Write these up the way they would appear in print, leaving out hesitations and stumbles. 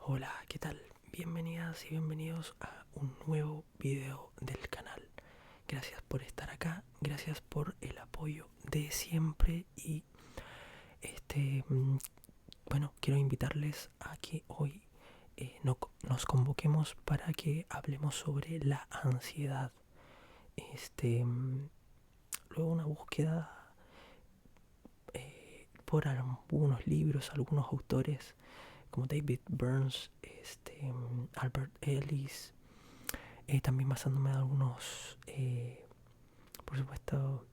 Hola, ¿qué tal? Bienvenidas y bienvenidos a un nuevo video del canal. Gracias por estar acá, gracias por el apoyo de siempre y este, mm, quiero invitarles a que hoy nos convoquemos para que hablemos sobre la ansiedad. Este, mm, Luego una búsqueda por algunos libros, algunos autores como David Burns, Albert Ellis, también basándome en algunos, por supuesto,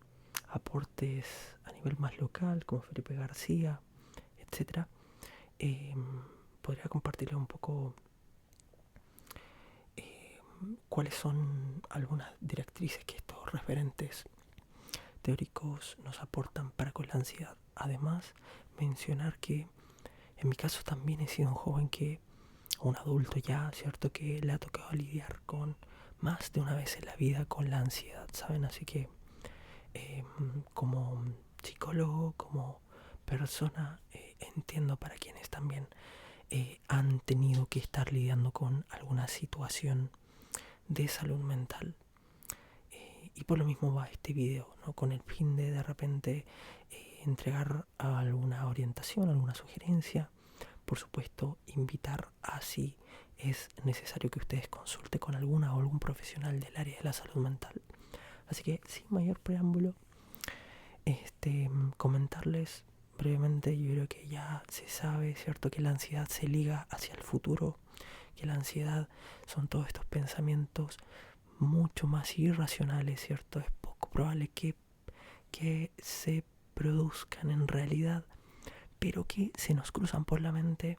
aportes a nivel más local, como Felipe García, etcétera. Eh, Podría compartirles un poco cuáles son algunas directrices que estos referentes teóricos nos aportan para con la ansiedad. Además, mencionar que en mi caso también he sido un joven que, un adulto ya, ¿cierto? Que le ha tocado lidiar con más de una vez en la vida con la ansiedad, ¿saben? Así que como psicólogo, como persona, entiendo para quienes también han tenido que estar lidiando con alguna situación de salud mental. Y por lo mismo va este video, ¿no? Con el fin de repente entregar alguna orientación, alguna sugerencia. Por supuesto, invitar a si es necesario que ustedes consulten con alguna o algún profesional del área de la salud mental. Así que sin mayor preámbulo, comentarles brevemente, yo creo que ya se sabe, ¿cierto? Que la ansiedad se liga hacia el futuro, que la ansiedad son todos estos pensamientos mucho más irracionales, ¿cierto? Es poco probable que se produzcan en realidad, pero que se nos cruzan por la mente,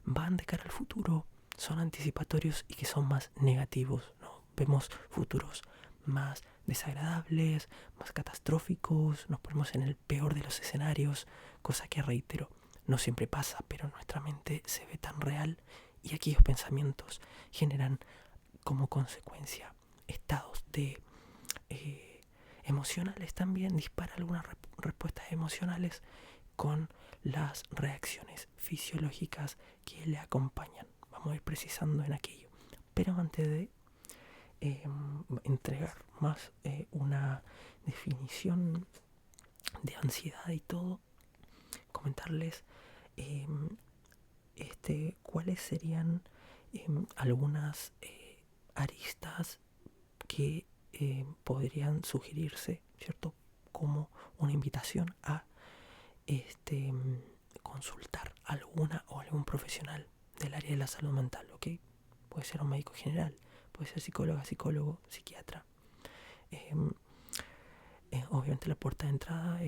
van de cara al futuro, son anticipatorios y que son más negativos, ¿no? Vemos futuros más desagradables, más catastróficos, nos ponemos en el peor de los escenarios, cosa que reitero, no siempre pasa, pero nuestra mente se ve tan real y aquellos pensamientos generan como consecuencia estados de emocionales también, dispara algunas respuestas emocionales con las reacciones fisiológicas que le acompañan. Vamos a ir precisando en aquello. Pero antes de entregar más una definición de ansiedad y todo, comentarles eh, cuáles serían algunas aristas que podrían sugerirse, ¿cierto? Como una invitación a este, consultar a alguna o algún profesional del área de la salud mental, ¿ok? Puede ser un médico general, puede ser psicóloga, psicólogo, psiquiatra. Eh, Obviamente la puerta de entrada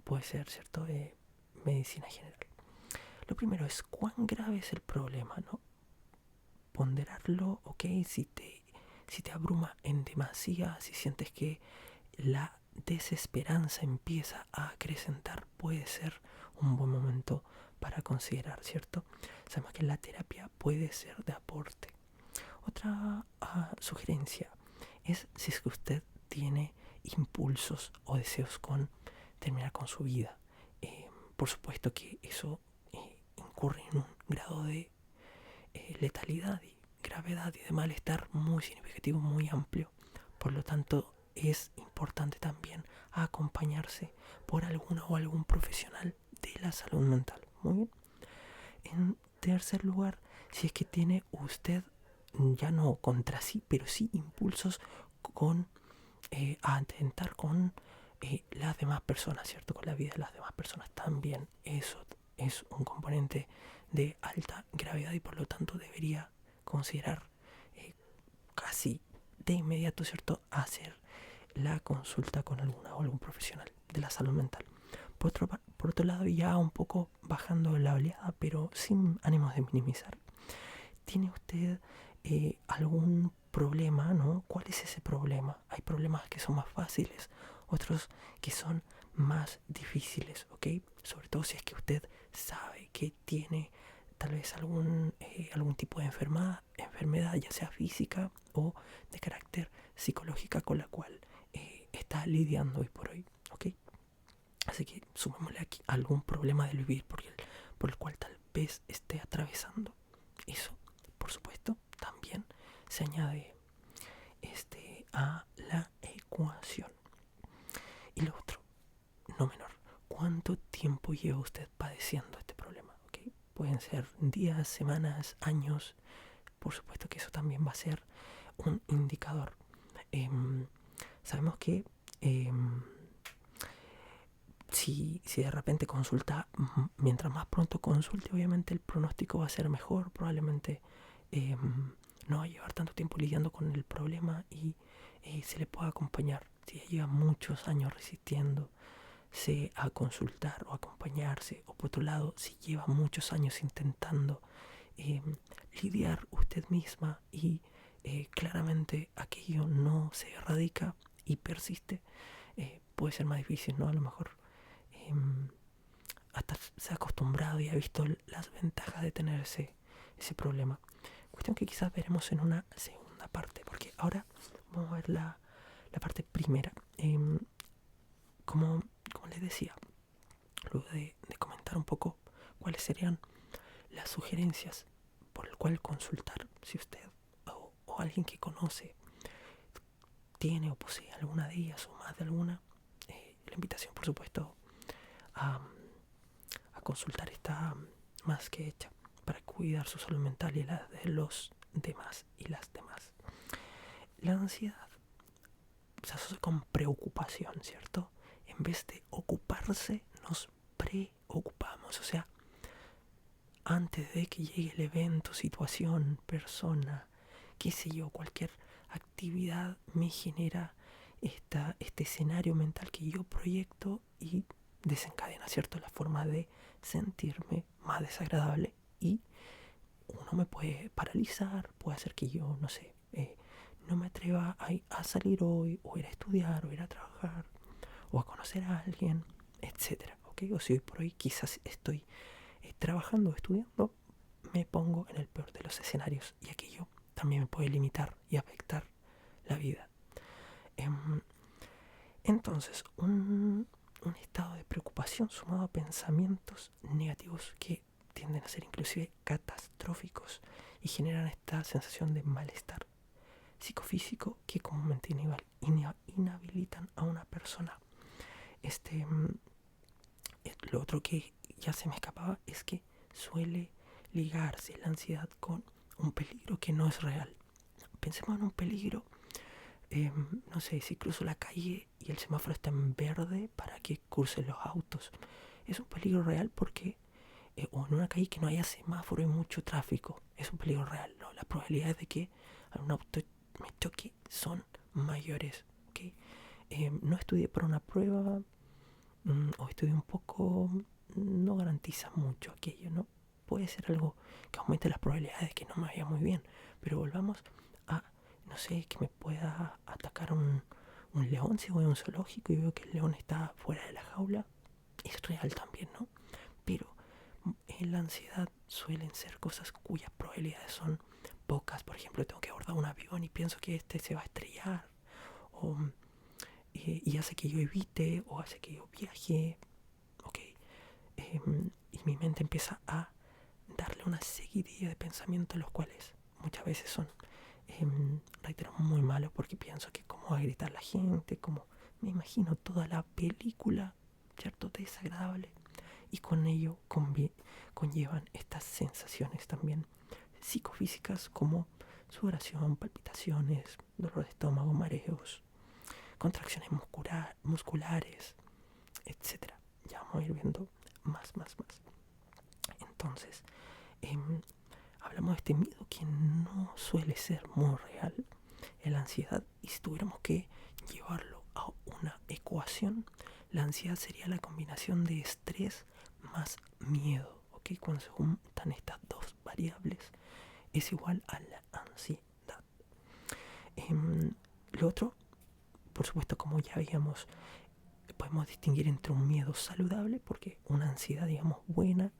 puede ser, ¿cierto? Medicina general. Lo primero es cuán grave es el problema, ¿no? Ponderarlo, ¿ok? Si te abruma en demasía, si sientes que la desesperanza empieza a acrecentar, puede ser un buen momento para considerar, ¿cierto? Sabemos que la terapia puede ser de aporte. Otra sugerencia es si es que usted tiene impulsos o deseos con terminar con su vida. Por supuesto que eso incurre en un grado de letalidad y gravedad y de malestar muy significativo, muy amplio. Por lo tanto, es importante también acompañarse por alguna o algún profesional de la salud mental. Muy bien. En tercer lugar, si es que tiene usted ya no contra sí, pero sí impulsos con atentar con las demás personas, ¿cierto? Con la vida de las demás personas también. Eso es un componente de alta gravedad y por lo tanto debería considerar casi de inmediato, ¿cierto? Hacer la consulta con alguna o algún profesional de la salud mental. Por otro lado, ya un poco bajando la oleada, pero sin ánimos de minimizar, ¿tiene usted algún problema, no? ¿Cuál es ese problema? Hay problemas que son más fáciles, otros que son más difíciles, ¿ok? Sobre todo si es que usted sabe que tiene tal vez algún tipo de enfermedad, ya sea física o de carácter psicológica con la cual está lidiando hoy por hoy, ¿ok? Así que sumémosle aquí algún problema del vivir por el cual tal vez esté atravesando. Eso, por supuesto, también se añade a la ecuación. Y lo otro, no menor, ¿cuánto tiempo lleva usted padeciendo este problema? ¿Okay? Pueden ser días, semanas, años. Por supuesto que eso también va a ser un indicador. Sabemos que si de repente consulta, mientras más pronto consulte, obviamente el pronóstico va a ser mejor, probablemente no va a llevar tanto tiempo lidiando con el problema y se le pueda acompañar. Si ya lleva muchos años resistiéndose a consultar o acompañarse, o por otro lado, si lleva muchos años intentando lidiar usted misma y claramente aquello no se erradica y persiste, puede ser más difícil, ¿no? A lo mejor hasta se ha acostumbrado y ha visto las ventajas de tener ese problema. Cuestión que quizás veremos en una segunda parte, porque ahora vamos a ver la parte primera. Como les decía, luego de comentar un poco cuáles serían las sugerencias por el cual consultar, si usted o alguien que conoce tiene o posee alguna de ellas o más de alguna, la invitación, por supuesto, a consultar está más que hecha para cuidar su salud mental y la de los demás y las demás. La ansiedad se asocia con preocupación, ¿cierto? En vez de ocuparse, nos preocupamos. O sea, antes de que llegue el evento, situación, persona, qué sé yo, cualquier actividad me genera este escenario mental que yo proyecto y desencadena, ¿cierto? La forma de sentirme más desagradable y uno me puede paralizar, puede hacer que yo, no sé, no me atreva a salir hoy, o ir a estudiar, o ir a trabajar, o a conocer a alguien, etcétera, ¿ok? O si hoy por hoy quizás estoy trabajando o estudiando, me pongo en el peor de los escenarios y aquello también me puede limitar y afectar la vida. Entonces, un estado de preocupación sumado a pensamientos negativos que tienden a ser inclusive catastróficos y generan esta sensación de malestar psicofísico que comúnmente inhabilitan a una persona. Lo otro que ya se me escapaba es que suele ligarse la ansiedad con un peligro que no es real. Pensemos en un peligro, no sé, si cruzo la calle y el semáforo está en verde para que crucen los autos. Es un peligro real porque, o en una calle que no haya semáforo y mucho tráfico, es un peligro real, ¿no? Las probabilidades de que algún auto me choque son mayores, ¿okay? No estudié para una prueba, o estudié un poco, no garantiza mucho aquello, ¿no? Puede ser algo que aumente las probabilidades de que no me vaya muy bien, pero volvamos a, no sé, que me pueda atacar un león si voy a un zoológico y veo que el león está fuera de la jaula. Es real también, ¿no? Pero en la ansiedad suelen ser cosas cuyas probabilidades son pocas. Por ejemplo, tengo que abordar un avión y pienso que este se va a estrellar, o y hace que yo evite o hace que yo viaje, ¿ok? Y mi mente empieza a darle una seguidilla de pensamientos, los cuales muchas veces son, reitero, muy malos, porque pienso que cómo va a gritar la gente, como me imagino toda la película, ¿cierto? Desagradable, y con ello conllevan estas sensaciones también psicofísicas como sudoración, palpitaciones, dolor de estómago, mareos, contracciones musculares, etcétera. Ya vamos a ir viendo más. Entonces, hablamos de este miedo que no suele ser muy real, la ansiedad, y si tuviéramos que llevarlo a una ecuación, la ansiedad sería la combinación de estrés más miedo, ¿ok? Cuando se juntan estas dos variables, es igual a la ansiedad. Lo otro, por supuesto, como ya habíamos, podemos distinguir entre un miedo saludable, porque una ansiedad, digamos, buena,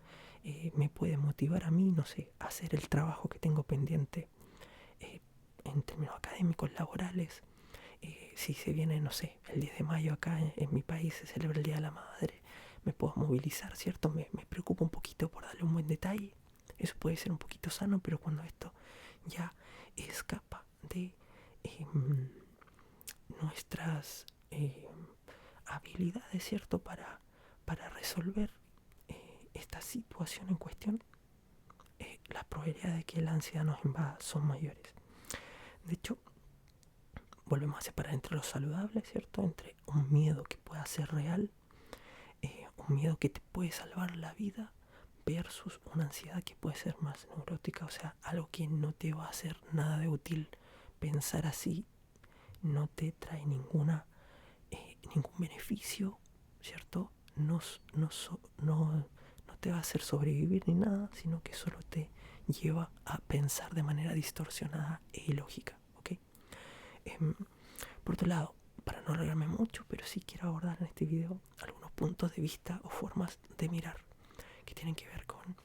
me puede motivar a mí, no sé, a hacer el trabajo que tengo pendiente, en términos académicos, laborales. Si se viene, no sé, el 10 de mayo acá en mi país se celebra el Día de la Madre, me puedo movilizar, ¿cierto? Me preocupa un poquito por darle un buen detalle, Eso puede ser un poquito sano, pero cuando esto ya escapa de nuestras habilidades, ¿cierto? Para resolver esta situación en cuestión, las probabilidades de que la ansiedad nos invada son mayores. De hecho, volvemos a separar entre lo saludable, ¿cierto? Entre un miedo que pueda ser real, un miedo que te puede salvar la vida, versus una ansiedad que puede ser más neurótica, o sea, algo que no te va a hacer nada de útil. Pensar así no te trae ningún beneficio, ¿cierto? No te va a hacer sobrevivir ni nada, sino que solo te lleva a pensar de manera distorsionada e ilógica, ¿ok? Por otro lado, para no alargarme mucho, pero sí quiero abordar en este video algunos puntos de vista o formas de mirar que tienen que ver con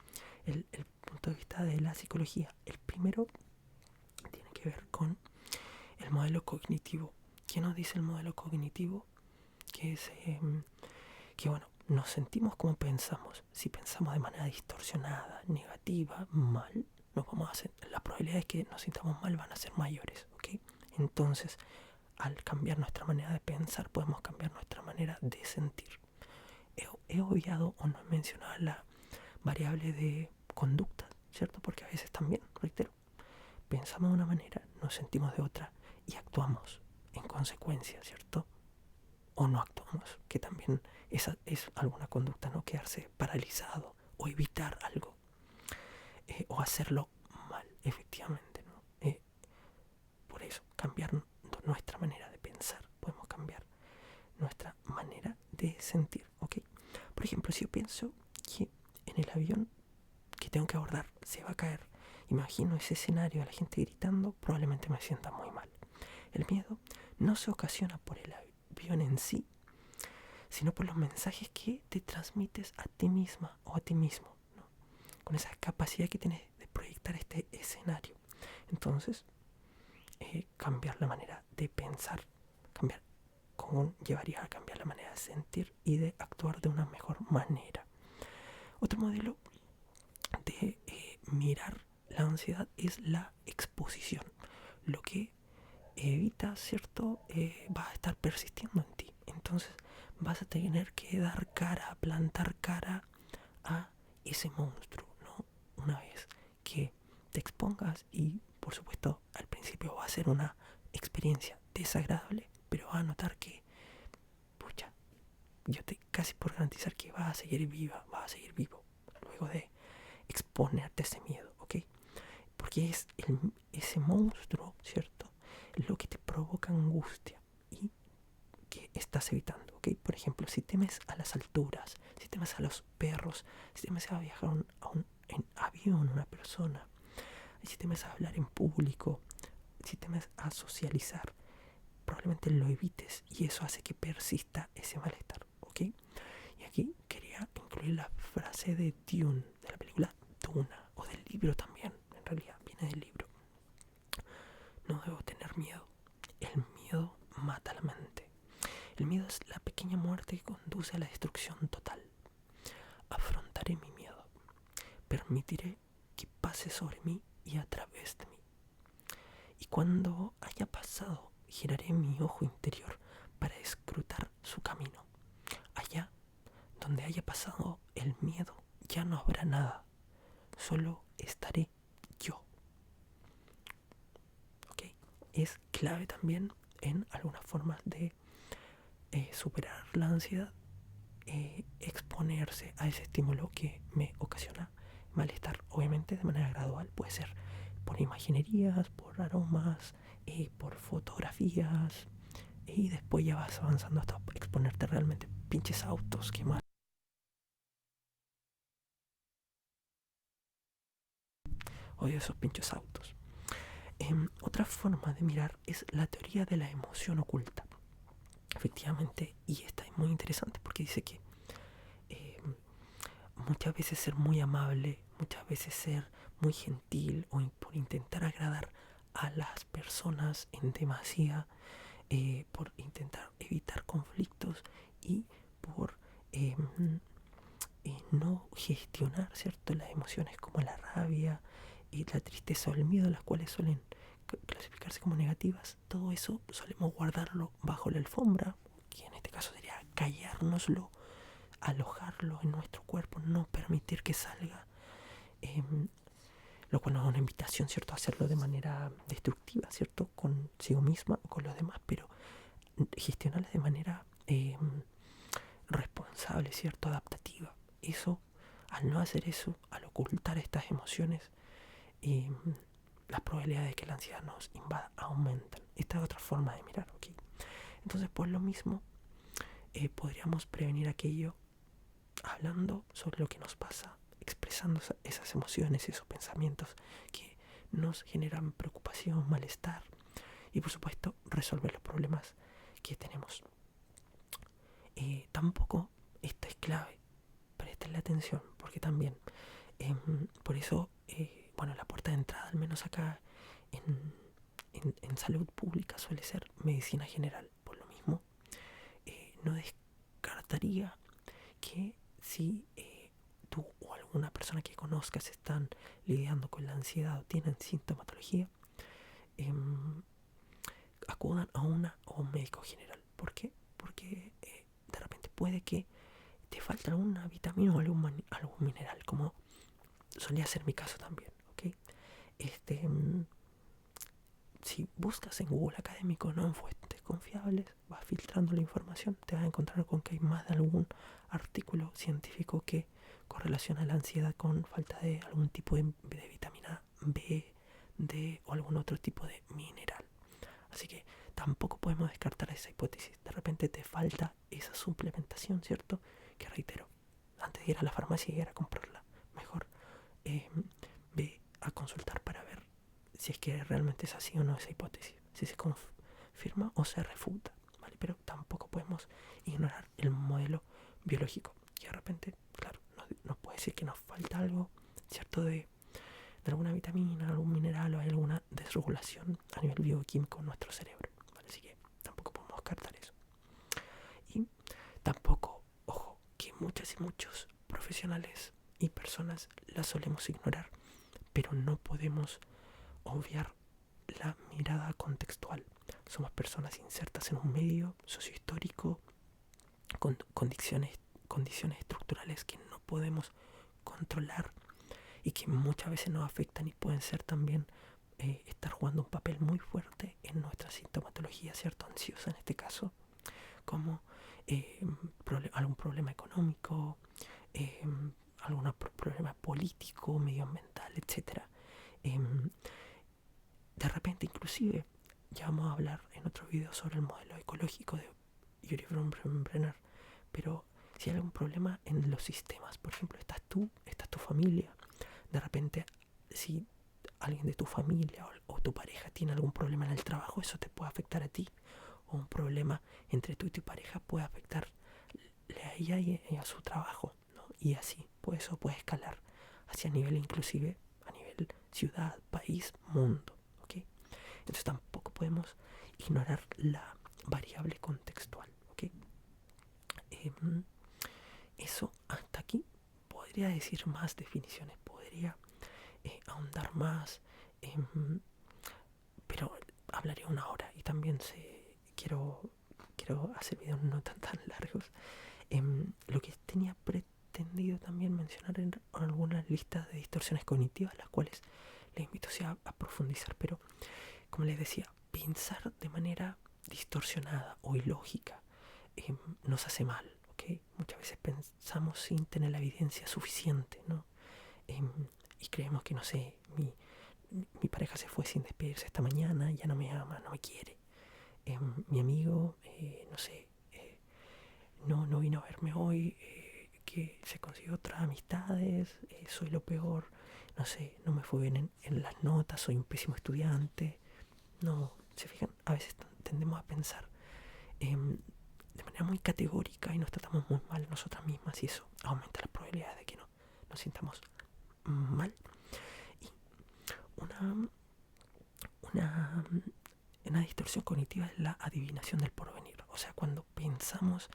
el punto de vista de la psicología. El primero tiene que ver con el modelo cognitivo. ¿Qué nos dice el modelo cognitivo? Que es que, bueno, nos sentimos como pensamos. Si pensamos de manera distorsionada, negativa, mal, las probabilidades de que nos sintamos mal van a ser mayores, ¿ok? Entonces, al cambiar nuestra manera de pensar, podemos cambiar nuestra manera de sentir. He obviado o no he mencionado la variable de conducta, ¿cierto? Porque a veces también, reitero, pensamos de una manera, nos sentimos de otra y actuamos en consecuencia, ¿cierto? O no actuamos, que también esa es alguna conducta, no quedarse paralizado o evitar algo, o hacerlo mal, efectivamente, ¿no? Por eso, cambiar nuestra manera de pensar, podemos cambiar nuestra manera de sentir, ¿ok? Por ejemplo, si yo pienso que en el avión que tengo que abordar se va a caer, imagino ese escenario de la gente gritando, probablemente me sienta muy mal. El miedo no se ocasiona por el avión en sí, sino por los mensajes que te transmites a ti misma o a ti mismo, ¿no? Con esa capacidad que tienes de proyectar este escenario. Entonces, cambiar la manera de pensar, cambiar cómo llevaría a cambiar la manera de sentir y de actuar de una mejor manera. Otro modelo de mirar la ansiedad es la exposición. Lo que evita, ¿cierto? Va a estar persistiendo en ti. Entonces vas a tener que dar cara, plantar cara a ese monstruo, ¿no? Una vez que te expongas, y por supuesto al principio va a ser una experiencia desagradable, pero vas a notar que, pucha, yo te casi por garantizar que vas a seguir viva, vas a seguir vivo luego de exponerte a ese miedo, ¿ok? Porque es ese monstruo, ¿cierto? Lo que te provoca angustia y que estás evitando, ¿ok? Por ejemplo, si temes a las alturas, si temes a los perros, si temes a viajar en avión una persona, si temes a hablar en público, si temes a socializar, probablemente lo evites y eso hace que persista ese malestar, ¿ok? Y aquí quería incluir la frase de Dune, de la película Duna, o del libro también, en realidad viene del libro. No debo tener miedo. El miedo mata la mente. El miedo es la pequeña muerte que conduce a la destrucción total. Afrontaré mi miedo. Permitiré que pase sobre mí y a través de mí. Y cuando haya pasado, giraré mi ojo interior para escrutar su camino. Allá donde haya pasado el miedo, ya no habrá nada. Solo estaré yo. ¿Ok? Es clave también en algunas formas de superar la ansiedad, exponerse a ese estímulo que me ocasiona malestar, obviamente de manera gradual. Puede ser por imaginerías, por aromas, por fotografías, y después ya vas avanzando hasta exponerte realmente. Pinches autos, que más odio esos pinches autos. Otra forma de mirar es la teoría de la emoción oculta. Efectivamente, y esta es muy interesante porque dice que muchas veces ser muy amable, muchas veces ser muy gentil o por intentar agradar a las personas en demasía, por intentar evitar conflictos y por no gestionar, ¿cierto?, las emociones como la rabia y la tristeza o el miedo, las cuales suelen clasificarse como negativas. Todo eso solemos guardarlo bajo la alfombra, que en este caso sería callárnoslo, alojarlo en nuestro cuerpo, no permitir que salga, lo cual no es una invitación, ¿cierto?, a hacerlo de manera destructiva, ¿cierto?, consigo misma o con los demás, pero gestionarlas de manera responsable, ¿cierto?, adaptativa. Eso, al no hacer eso, al ocultar estas emociones, las probabilidades de que la ansiedad nos invada aumentan. Esta es otra forma de mirar, ¿ok? Entonces, por lo mismo, podríamos prevenir aquello hablando sobre lo que nos pasa, expresando esas emociones, esos pensamientos que nos generan preocupación, malestar y, por supuesto, resolver los problemas que tenemos. Tampoco, esto es clave, prestenle atención, porque también, por eso, bueno, la puerta de entrada, al menos acá en salud pública, suele ser medicina general. Por lo mismo, no descartaría que si tú o alguna persona que conozcas están lidiando con la ansiedad o tienen sintomatología, acudan a una o un médico general. ¿Por qué? Porque de repente puede que te falte alguna vitamina o algún mineral, como solía ser mi caso también, ¿ok? Si buscas en Google académico, no en fuentes confiables, vas filtrando la información, te vas a encontrar con que hay más de algún artículo científico que correlaciona la ansiedad con falta de algún tipo de vitamina B, D o algún otro tipo de mineral. Así que tampoco podemos descartar esa hipótesis. De repente te falta esa suplementación, ¿cierto? Que reitero, antes de ir a la farmacia y ir a comprarla, mejor ve a consultar para ver si es que realmente es así o no esa hipótesis, si se confirma o se refuta, ¿vale? Pero tampoco podemos ignorar el modelo biológico, que de repente, claro, nos puede decir que nos falta algo, ¿cierto?, de alguna vitamina, algún mineral o hay alguna desregulación a nivel bioquímico en nuestro cerebro, ¿vale? Así que tampoco podemos descartar eso. Y tampoco, ojo, que muchas y muchos profesionales y personas la solemos ignorar, pero no podemos obviar la mirada contextual. Somos personas insertas en un medio sociohistórico con condiciones estructurales que no podemos controlar y que muchas veces nos afectan y pueden ser también estar jugando un papel muy fuerte en nuestra sintomatología, ¿cierto?, ansiosa en este caso, como algún problema económico, algún problema político, medioambiental, etc. De repente, inclusive, ya vamos a hablar en otro video sobre el modelo ecológico de Yuri Brenner, pero si hay algún problema en los sistemas, por ejemplo, estás tú, está tu familia, de repente, si alguien de tu familia o tu pareja tiene algún problema en el trabajo, eso te puede afectar a ti, o un problema entre tú y tu pareja puede afectarle a ella y a su trabajo, ¿no? Y así, pues eso puede escalar hacia nivel, inclusive a nivel ciudad, país, mundo, ¿ok? Entonces tampoco podemos ignorar la variable contextual, ¿ok? Eso hasta aquí. Podría decir más definiciones, podría ahondar más, pero hablaría una hora y también quiero hacer videos no tan largos. Lo que tenía pretendido también mencionar en algunas listas de distorsiones cognitivas, las cuales les invito a profundizar, pero como les decía, pensar de manera distorsionada o ilógica nos hace mal, ¿ok? Muchas veces pensamos sin tener la evidencia suficiente, ¿no? Y creemos que, no sé, mi pareja se fue sin despedirse esta mañana, ya no me ama, no me quiere. Mi amigo, no sé, no vino a verme hoy, que se consiguió otras amistades, soy lo peor, no sé, no me fue bien en las notas, soy un pésimo estudiante. No, se fijan, a veces tendemos a pensar de manera muy categórica y nos tratamos muy mal nosotras mismas y eso aumenta las probabilidades de que nos sintamos mal. Y una distorsión cognitiva es la adivinación del porvenir. O sea, cuando pensamos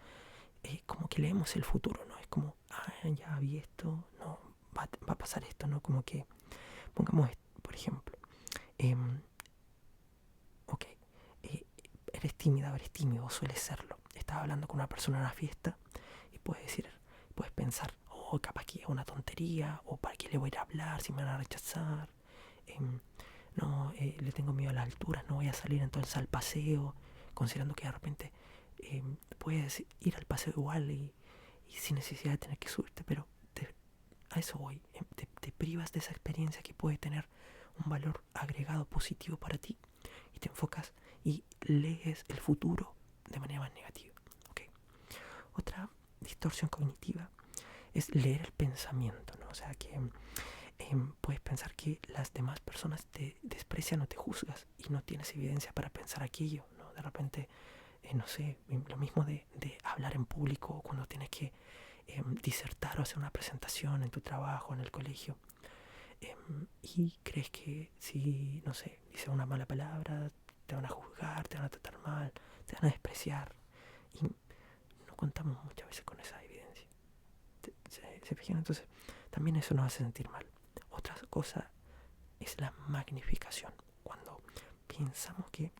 como que leemos el futuro, ¿no? es como, ya vi esto, no, va a pasar esto, ¿no? Como que, pongamos, por ejemplo, ok, eres tímida o eres tímido, o sueles serlo. Estás hablando con una persona en una fiesta y puedes pensar, capaz que es una tontería, o para qué le voy a ir a hablar si me van a rechazar. No, le tengo miedo a las alturas, no voy a salir entonces al paseo, considerando que de repente puedes ir al paseo igual y sin necesidad de tener que subirte, pero a eso voy. Te privas de esa experiencia que puede tener un valor agregado positivo para ti y te enfocas y lees el futuro de manera más negativa. ¿Okay? Otra distorsión cognitiva es leer el pensamiento, ¿no? O sea que puedes pensar que las demás personas te desprecian o te juzgas y no tienes evidencia para pensar aquello, ¿no? De repente, no sé, lo mismo de hablar en público cuando tienes que disertar o hacer una presentación en tu trabajo, en el colegio. Y crees que si, no sé, dices una mala palabra, te van a juzgar, te van a tratar mal, te van a despreciar. Y no contamos muchas veces con esa evidencia. ¿Se fijan? Entonces, también eso nos hace sentir mal. Otra cosa es la magnificación. Cuando pensamos que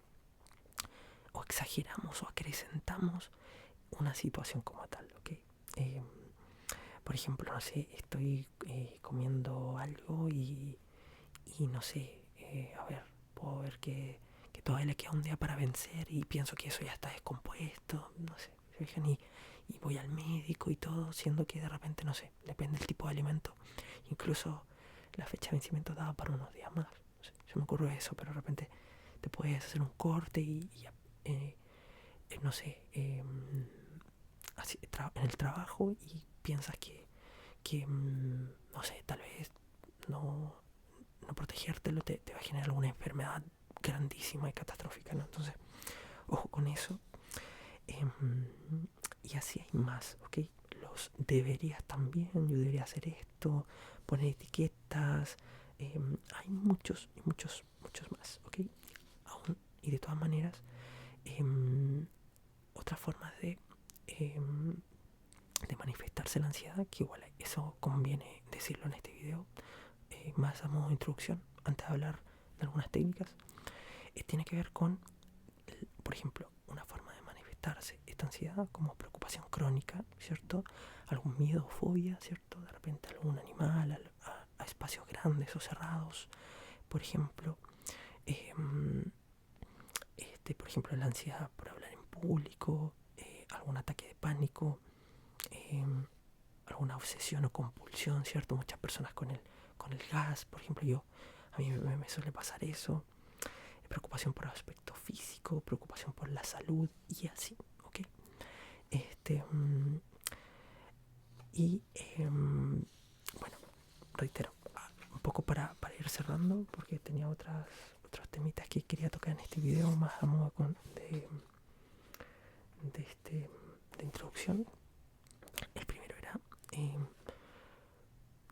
o exageramos o acrecentamos una situación como tal, ¿ok? Por ejemplo, no sé, estoy comiendo algo y no sé, a ver, puedo ver que todavía le queda un día para vencer y pienso que eso ya está descompuesto, no sé, ¿se fijan? Y voy al médico y todo, siendo que de repente, no sé, depende del tipo de alimento, incluso la fecha de vencimiento daba para unos días más, no sé, se me ocurre eso, pero de repente te puedes hacer un corte y no sé, en el trabajo y piensas que no sé, tal vez no, no protegértelo te va a generar alguna enfermedad grandísima y catastrófica, ¿no? Entonces, ojo con eso. Y así hay más, ¿ok? Los deberías también, yo debería hacer esto, poner etiquetas, hay muchos y muchos más, ¿ok? Aún, y de todas maneras, otra forma de manifestarse la ansiedad, que igual eso conviene decirlo en este video, más a modo de introducción, antes de hablar de algunas técnicas, tiene que ver con, por ejemplo, una forma de manifestarse esta ansiedad como preocupación crónica, ¿cierto? Algún miedo o fobia, ¿cierto? De repente algún animal, a espacios grandes o cerrados, por ejemplo. Por ejemplo, la ansiedad por hablar en público, algún ataque de pánico, eh, alguna obsesión o compulsión, ¿cierto? Muchas personas con el gas, por ejemplo, a mí me suele pasar eso. Preocupación por el aspecto físico, preocupación por la salud y así, ¿ok? Y bueno, reitero, un poco para ir cerrando, porque tenía otros temitas que quería tocar en este video más a modo de introducción. El primero era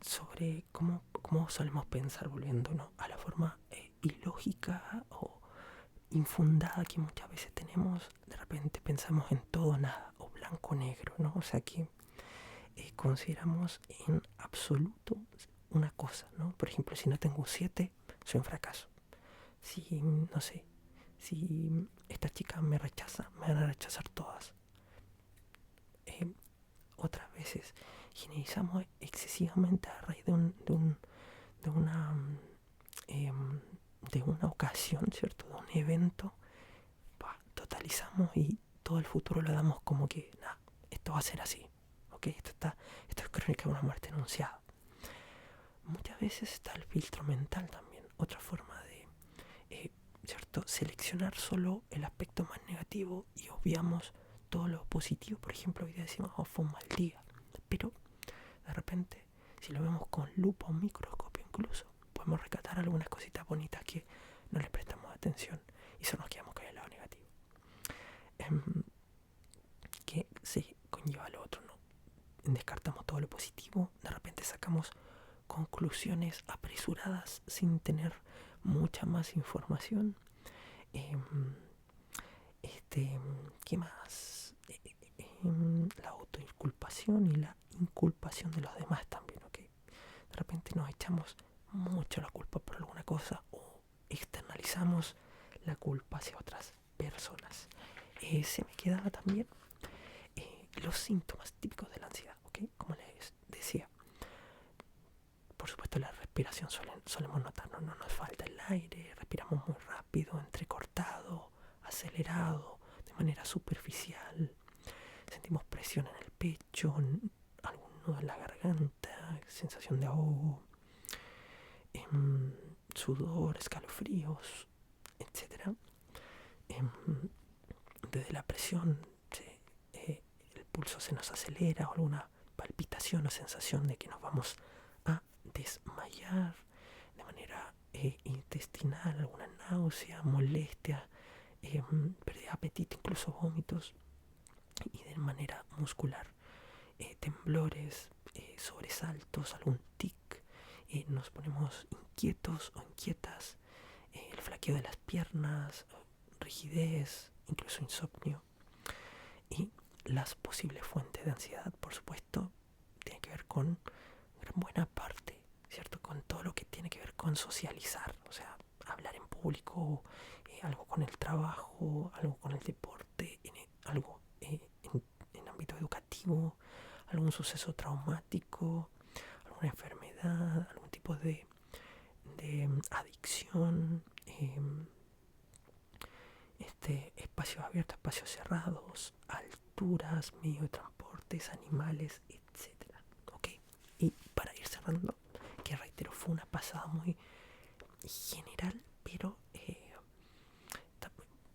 sobre cómo solemos pensar, volviéndonos a la forma ilógica o infundada que muchas veces tenemos. De repente pensamos en todo nada, o blanco o negro, ¿no? O sea que consideramos en absoluto una cosa, ¿no? Por ejemplo, si no tengo un 7, soy un fracaso. Si, no sé, si esta chica me rechaza, me van a rechazar todas. Otras veces generalizamos excesivamente a raíz de una de una ocasión, ¿cierto? De un evento, totalizamos y todo el futuro lo damos como que, nah, esto va a ser así, ¿ok? Esto es crónica de una muerte anunciada. Muchas veces está el filtro mental también, otra forma de, ¿cierto? Seleccionar solo el aspecto más negativo y obviamos todo lo positivo. Por ejemplo, hoy día decimos, fue un mal día, pero de repente, si lo vemos con lupa o microscopio incluso, podemos rescatar algunas cositas bonitas que no les prestamos atención y solo nos quedamos con el lado negativo. Que se conlleva lo otro, ¿no? Descartamos todo lo positivo, de repente sacamos conclusiones apresuradas sin tener mucha más información. ¿Qué más? La autoinculpación y la inculpación de los demás también, ¿ok? De repente nos echamos mucho la culpa por alguna cosa o externalizamos la culpa hacia otras personas. Se me quedaba también los síntomas típicos de la ansiedad, ¿ok? Como les decía, por supuesto la respiración solemos notar, no nos falta el aire, respiramos muy rápido, entrecortado, acelerado, de manera superficial, sentimos presión en el pecho, algún nudo en la garganta, sensación de ahogo, sudor, escalofríos, etcétera. Desde la presión el pulso se nos acelera o alguna palpitación o sensación de que nos vamos a desmayar, de manera intestinal, alguna náusea, molestia, pérdida de apetito, incluso vómitos, y de manera muscular, temblores, sobresaltos, algún tic, nos ponemos inquietos o inquietas, el flaqueo de las piernas, rigidez, incluso insomnio. Y las posibles fuentes de ansiedad, por supuesto, tienen que ver con gran buena parte, ¿cierto? Con todo lo que tiene que ver con socializar, o sea, hablar en público, algo con el trabajo, algo con el deporte, algo en ámbito educativo, algún suceso traumático, alguna enfermedad, algún tipo de adicción, espacios abiertos, espacios cerrados, alturas, medios de transportes, animales, etcétera. ¿Ok? Y para ir cerrando, que reitero, fue una pasada muy general, pero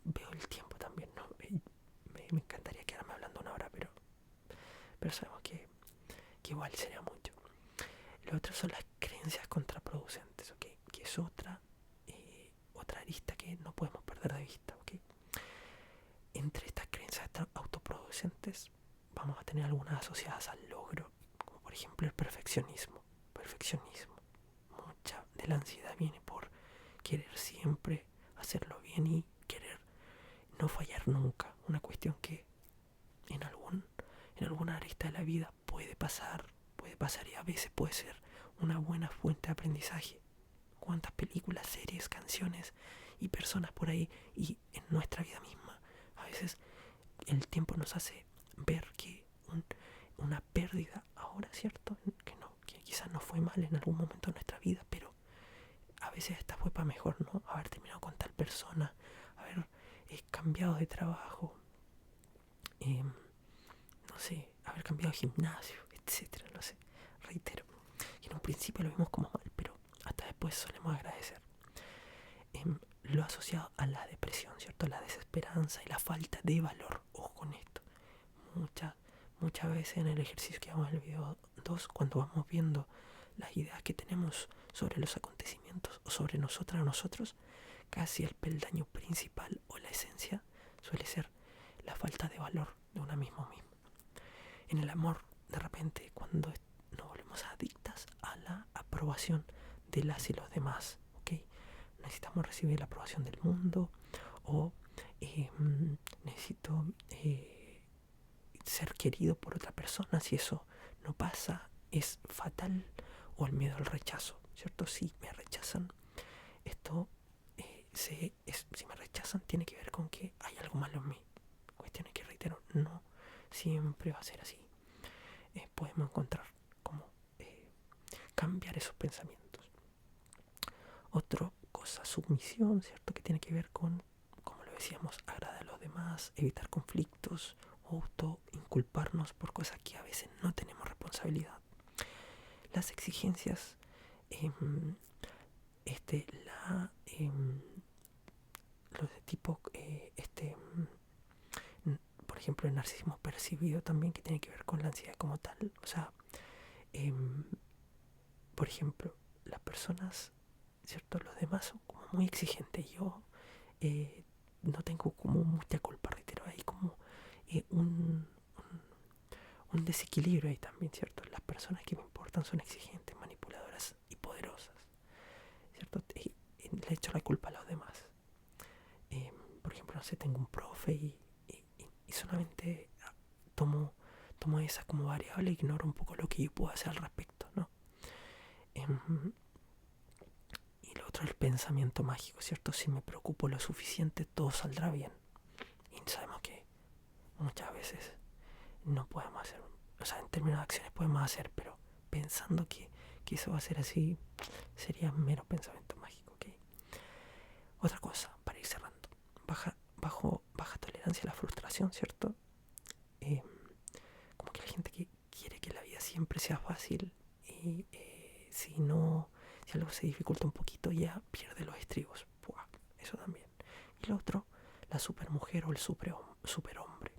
veo el tiempo también, ¿no? Me encantaría quedarme hablando una hora, pero sabemos que igual sería mucho. Lo otro son las creencias contraproducentes, ¿ok? Que es otra arista que no podemos perder de vista, ¿ok? Entre estas creencias autoproducentes vamos a tener algunas asociadas al logro, como por ejemplo el perfeccionismo. Mucha de la ansiedad viene por querer siempre hacerlo bien y querer no fallar nunca. Una cuestión que en alguna arista de la vida puede pasar y a veces puede ser una buena fuente de aprendizaje. Cuántas películas, series, canciones y personas por ahí y en nuestra vida misma. A veces el tiempo nos hace ver que una pérdida ahora, ¿cierto? Que quizás no fue mal en algún momento de nuestra vida, pero a veces esta fue para mejor, ¿no? Haber terminado con tal persona, haber cambiado de trabajo, no sé, haber cambiado de gimnasio, etcétera, no sé. Reitero, que en un principio lo vimos como mal, pero hasta después solemos agradecer. Lo asociado a la depresión, ¿cierto? La desesperanza y la falta de valor. Ojo con esto. Muchas veces en el ejercicio que vamos en el video 2, cuando vamos viendo las ideas que tenemos sobre los acontecimientos o sobre nosotras o nosotros, casi el peldaño principal o la esencia suele ser la falta de valor de una misma. En el amor, de repente, cuando nos volvemos adictas a la aprobación de las y los demás, ¿ok? Necesitamos recibir la aprobación del mundo o necesito ser querido por otra persona. Si eso no pasa, es fatal. O el miedo al rechazo, ¿cierto? Si me rechazan, esto si me rechazan tiene que ver con que hay algo malo en mí. Cuestiones que, reitero, no siempre va a ser así. Podemos encontrar cómo cambiar esos pensamientos. Otra cosa, sumisión, ¿cierto? Que tiene que ver con, como lo decíamos, agradar a los demás, evitar conflictos, auto-inculparnos por cosas que a veces no tenemos responsabilidad. Las exigencias, los de tipo, por ejemplo, el narcisismo percibido también, que tiene que ver con la ansiedad como tal. O sea, por ejemplo, las personas, ¿cierto? Los demás son como muy exigentes. Yo no tengo como mucha culpa, reitero, hay como un desequilibrio ahí también, ¿cierto? Las personas que me importan son exigentes, manipuladoras y poderosas, ¿cierto? Le echo la culpa a los demás. Por ejemplo, no sé, tengo un profe y solamente tomo tomo esa como variable e ignoro un poco lo que yo puedo hacer al respecto, ¿no? Y lo otro, el pensamiento mágico, ¿cierto? Si me preocupo lo suficiente, todo saldrá bien. Y sabemos que muchas veces no podemos hacer, o sea, en términos de acciones podemos hacer, pero pensando que eso va a ser así, sería mero pensamiento mágico, ¿ok? Otra cosa, para ir cerrando, baja tolerancia a la frustración, ¿cierto? Como que la gente que quiere que la vida siempre sea fácil y si algo se dificulta un poquito ya pierde los estribos. Puah, eso también. Y lo otro, la supermujer o el superhombre.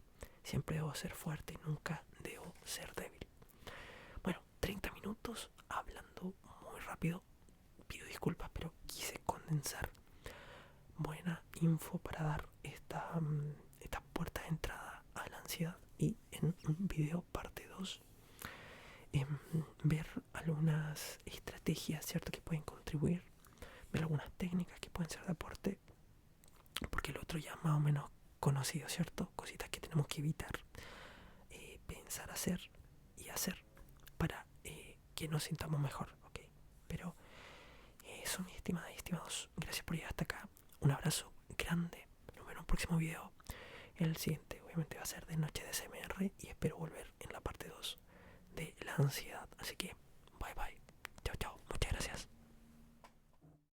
Siempre debo ser fuerte y nunca debo ser débil. Bueno, 30 minutos hablando muy rápido. Pido disculpas, pero quise condensar buena info para dar esta puerta de entrada a la ansiedad. Y en un video parte 2 ver algunas estrategias, ¿cierto?, que pueden contribuir, ver algunas técnicas que pueden ser de aporte, porque el otro ya más o menos conocido, ¿cierto? Cositas que tenemos que evitar, pensar, hacer y hacer para que nos sintamos mejor, ¿ok? Pero eso, mis estimadas y estimados, gracias por llegar hasta acá. Un abrazo grande. Nos vemos en un próximo video. El siguiente obviamente va a ser de noche de SMR y espero volver en la parte 2 de la ansiedad.